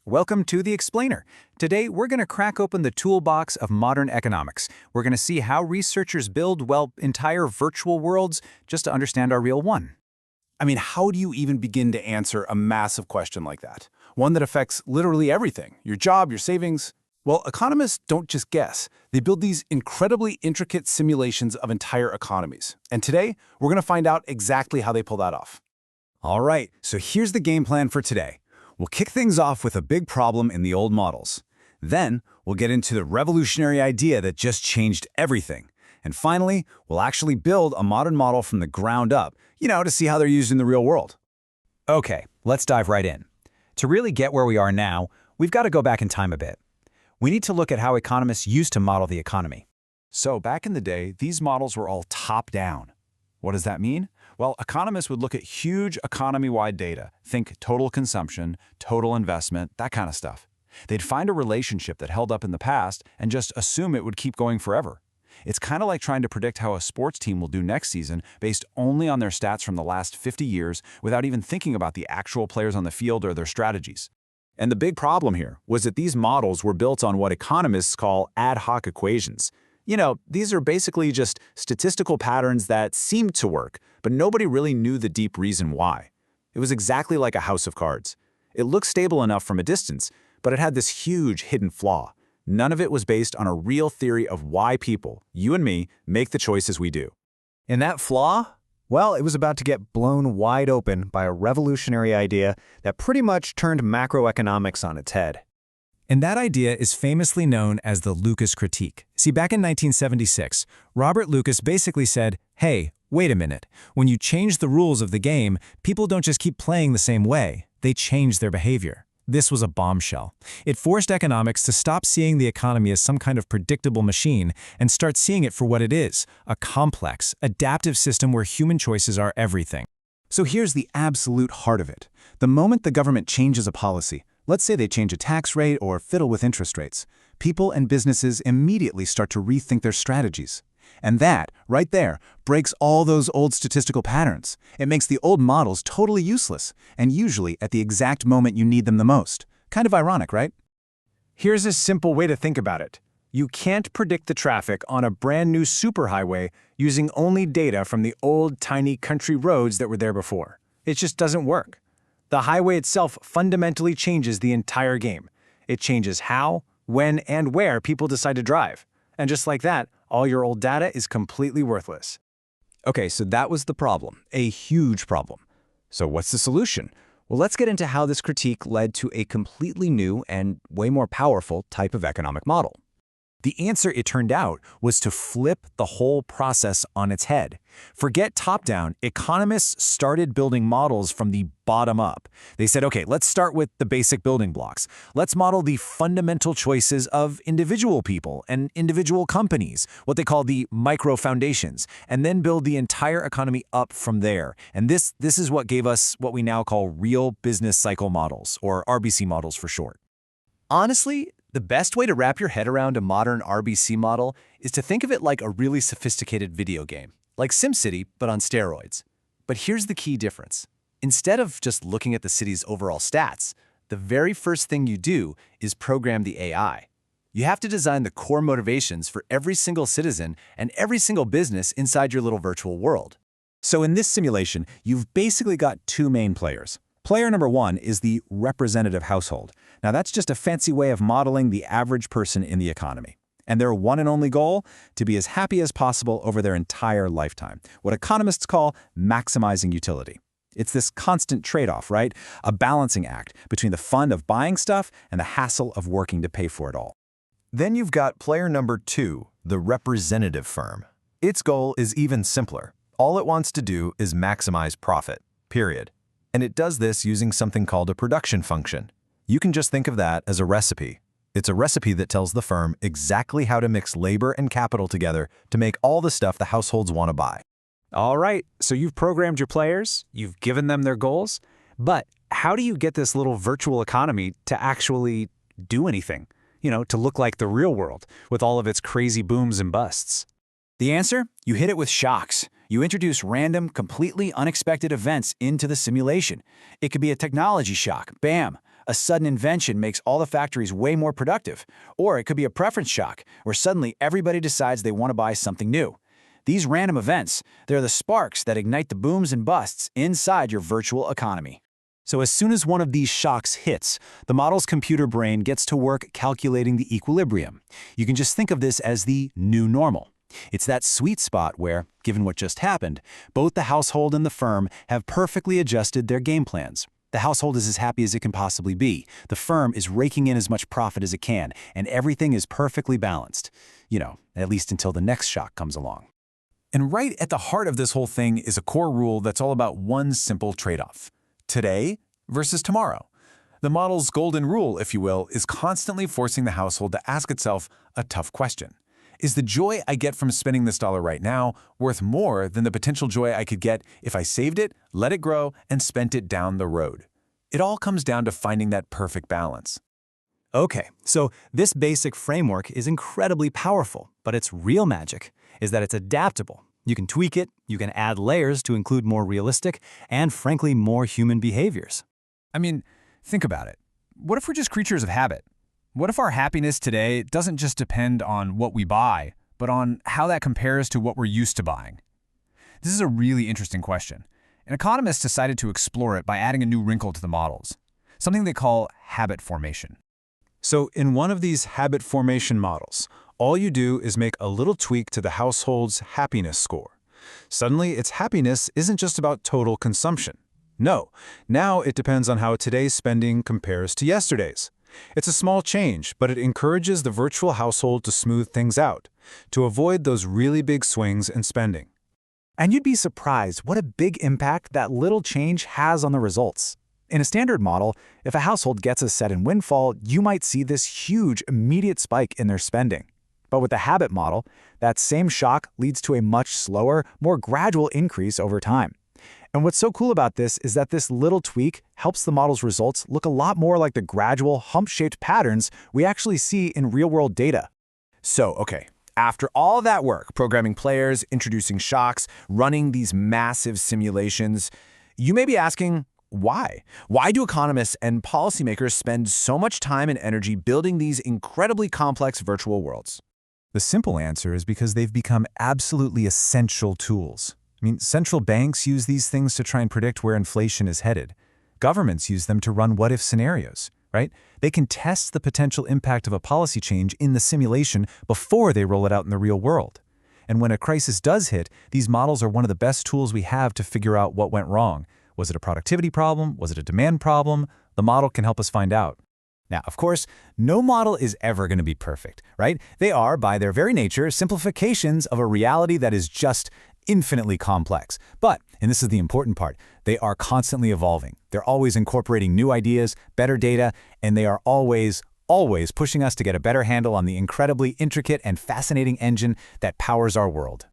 Welcome to The Explainer. Today, we're going to crack open the toolbox of modern economics. We're going to see how researchers build, well, entire virtual worlds just to understand our real one. I mean, how do you even begin to answer a massive question like that? One that affects literally everything, your job, your savings. Well, economists don't just guess. They build these incredibly intricate simulations of entire economies. And today, we're going to find out exactly how they pull that off. All right, so here's the game plan for today. We'll kick things off with a big problem in the old models. Then, we'll get into the revolutionary idea that just changed everything. And finally, we'll actually build a modern model from the ground up, to see how they're used in the real world. Okay, let's dive right in. To really get where we are now, we've got to go back in time a bit. We need to look at how economists used to model the economy. So back in the day, these models were all top-down. What does that mean? Well, economists would look at huge economy-wide data, think total consumption, total investment, that kind of stuff. They'd find a relationship that held up in the past and just assume it would keep going forever. It's kind of like trying to predict how a sports team will do next season based only on their stats from the last 50 years without even thinking about the actual players on the field or their strategies. And the big problem here was that these models were built on what economists call ad hoc equations. These are basically just statistical patterns that seemed to work, but nobody really knew the deep reason why. It was exactly like a house of cards. It looked stable enough from a distance, but it had this huge hidden flaw. None of it was based on a real theory of why people, you and me, make the choices we do. And that flaw? Well, it was about to get blown wide open by a revolutionary idea that pretty much turned macroeconomics on its head. And that idea is famously known as the Lucas critique. See, back in 1976, Robert Lucas basically said, hey, wait a minute. When you change the rules of the game, people don't just keep playing the same way. They change their behavior. This was a bombshell. It forced economics to stop seeing the economy as some kind of predictable machine and start seeing it for what it is, a complex, adaptive system where human choices are everything. So here's the absolute heart of it. The moment the government changes a policy, let's say they change a tax rate or fiddle with interest rates, people and businesses immediately start to rethink their strategies. And that, right there, breaks all those old statistical patterns. It makes the old models totally useless, and usually at the exact moment you need them the most. Kind of ironic, right? Here's a simple way to think about it. You can't predict the traffic on a brand new superhighway using only data from the old, tiny country roads that were there before. It just doesn't work. The highway itself fundamentally changes the entire game. It changes how, when, and where people decide to drive. And just like that, all your old data is completely worthless. Okay, so that was the problem, a huge problem. So what's the solution? Well, let's get into how this critique led to a completely new and way more powerful type of economic model. The answer, it turned out, was to flip the whole process on its head. Forget top-down, economists started building models from the bottom up. They said, okay, let's start with the basic building blocks. Let's model the fundamental choices of individual people and individual companies, what they call the micro-foundations, and then build the entire economy up from there. And this is what gave us what we now call real business cycle models, or RBC models for short. Honestly, the best way to wrap your head around a modern RBC model is to think of it like a really sophisticated video game, like SimCity, but on steroids. But here's the key difference. Instead of just looking at the city's overall stats, the very first thing you do is program the AI. You have to design the core motivations for every single citizen and every single business inside your little virtual world. So in this simulation, you've basically got two main players. Player number one is the representative household. Now that's just a fancy way of modeling the average person in the economy. And their one and only goal? To be as happy as possible over their entire lifetime. What economists call maximizing utility. It's this constant trade-off, right? A balancing act between the fun of buying stuff and the hassle of working to pay for it all. Then you've got player number two, the representative firm. Its goal is even simpler. All it wants to do is maximize profit, period. And it does this using something called a production function. You can just think of that as a recipe. It's a recipe that tells the firm exactly how to mix labor and capital together to make all the stuff the households want to buy. All right, so you've programmed your players, you've given them their goals, but how do you get this little virtual economy to actually do anything? To look like the real world with all of its crazy booms and busts? The answer? You hit it with shocks. You introduce random, completely unexpected events into the simulation. It could be a technology shock, bam. A sudden invention makes all the factories way more productive. Or it could be a preference shock, where suddenly everybody decides they want to buy something new. These random events, they're the sparks that ignite the booms and busts inside your virtual economy. So as soon as one of these shocks hits, the model's computer brain gets to work calculating the equilibrium. You can just think of this as the new normal. It's that sweet spot where, given what just happened, both the household and the firm have perfectly adjusted their game plans. The household is as happy as it can possibly be. The firm is raking in as much profit as it can, and everything is perfectly balanced. At least until the next shock comes along. And right at the heart of this whole thing is a core rule that's all about one simple trade-off: today versus tomorrow. The model's golden rule, if you will, is constantly forcing the household to ask itself a tough question. Is the joy I get from spending this dollar right now worth more than the potential joy I could get if I saved it, let it grow, and spent it down the road? It all comes down to finding that perfect balance. Okay, so this basic framework is incredibly powerful, but its real magic is that it's adaptable. You can tweak it, you can add layers to include more realistic and, frankly, more human behaviors. I mean, think about it. What if we're just creatures of habit? What if our happiness today doesn't just depend on what we buy, but on how that compares to what we're used to buying? This is a really interesting question, and economists decided to explore it by adding a new wrinkle to the models, something they call habit formation. So in one of these habit formation models, all you do is make a little tweak to the household's happiness score. Suddenly, its happiness isn't just about total consumption. No, now it depends on how today's spending compares to yesterday's. It's a small change, but it encourages the virtual household to smooth things out, to avoid those really big swings in spending. And you'd be surprised what a big impact that little change has on the results. In a standard model, if a household gets a sudden windfall, you might see this huge, immediate spike in their spending. But with the habit model, that same shock leads to a much slower, more gradual increase over time. And what's so cool about this is that this little tweak helps the model's results look a lot more like the gradual, hump-shaped patterns we actually see in real-world data. So, okay, after all that work, programming players, introducing shocks, running these massive simulations, you may be asking, why? Why do economists and policymakers spend so much time and energy building these incredibly complex virtual worlds? The simple answer is because they've become absolutely essential tools. Central banks use these things to try and predict where inflation is headed. Governments use them to run what-if scenarios, right? They can test the potential impact of a policy change in the simulation before they roll it out in the real world. And when a crisis does hit, these models are one of the best tools we have to figure out what went wrong. Was it a productivity problem? Was it a demand problem? The model can help us find out. Now, of course, no model is ever going to be perfect, right? They are, by their very nature, simplifications of a reality that is just infinitely complex. But, and this is the important part, they are constantly evolving. They're always incorporating new ideas, better data, and they are always pushing us to get a better handle on the incredibly intricate and fascinating engine that powers our world.